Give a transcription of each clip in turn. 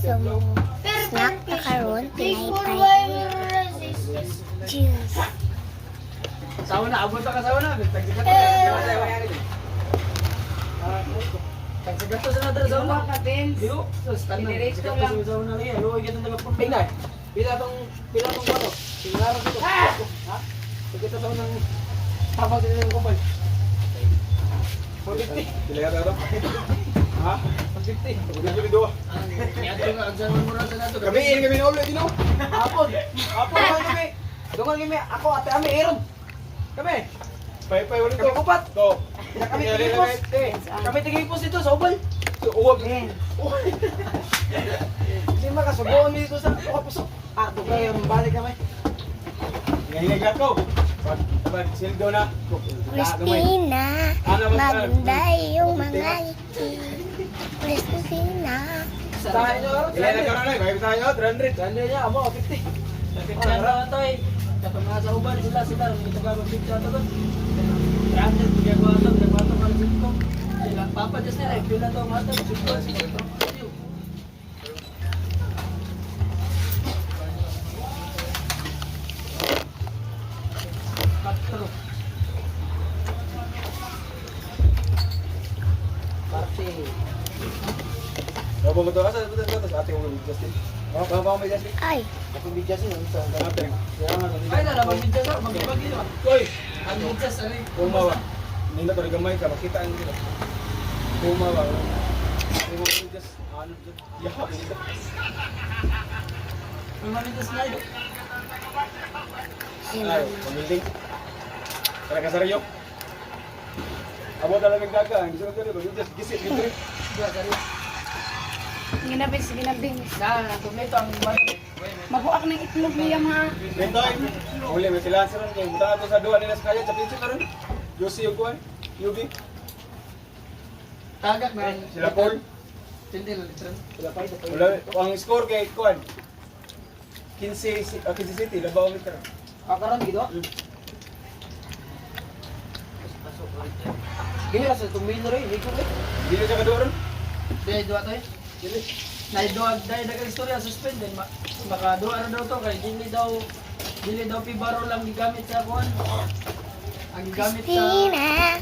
So, snack pa karon, pinay-tay. Cheers. Sawa na, abot ka sawa na. Tagsigat ko. Tagsigat ko sa nadal sawa na. Yo, standard. Tagsigat ko sa sawa na lagi. Luoy kita tagapon. Pinay. Pila tong ano? Sinaro dito. Ha? Tagsigat sa sawa ng tapos din ng kupal. 450. Pila ka daw? Ha? 150. Pagod dito. Niyato nga agsan mo ra sa nato. Kami na ulo dino. Hapon. Hapon kami. Dungan kami ako ate Ami Aaron. Kami. Pay ulit ko. Kupat. To. Kami tigipos. Kami tigipos dito sa ubal. So uwag. Hindi makasubuan dito sa puso. Ah, dugay balik kami. Ngayon ako. Pag sildo na. Christina, maganda yung mga ngiti. Christina. Tayo. Ilan na karon ay? Bayad tayo 300. 300 niya amo 50. Ano to eh? Kapag mga sa uban sila dito ka mag-picture to. 300 bigay ko ato, bigay ko ato ng dito. Sila papa just nila, pila to mga to. Bawa betul asal betul ate ko Justin. Bawa may Justin. Ay, Ako may Justin sa ate. Ay na lang may Justin magbagi ba. Oy, ang Justin ani. Kumawa. Nindot rin gamay ka makita ang nila. Kumawa. Ay mo just ano ya. Ang mga Justin na ito. Ay, pamilya. Para ka saryo. Abo talagang gaga, hindi ko kaya just gisit gitu. Ginabis. Na, tomato ang Mabuak ng itlog niya mga. Bentoy, uli may sila ron kay buta ato sa duwa nila sa kaya sa pinso karon. Josi yung kuan, Yubi. Tagak na sila Paul. Tindil litron. Sila pa ito. Ang score kay kuan. 15 City labaw mi karon. Karon gido? Gini sa tumino rin, iko rin. Dili ka kaduron? Dili duwa to eh. Dili. Naiduag dahil dagang istorya suspend din makaduwa na daw to kay dili daw pibaro lang gigamit sa kuan. Ang gigamit sa Christina.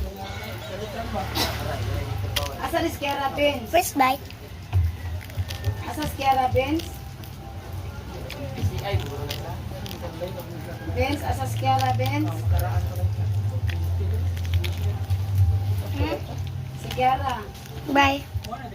Asa ni Skiara Benz? First bite. Asa Skiara Benz? Benz, asa Skiara Benz? Si Kiara. Bye. Kuan na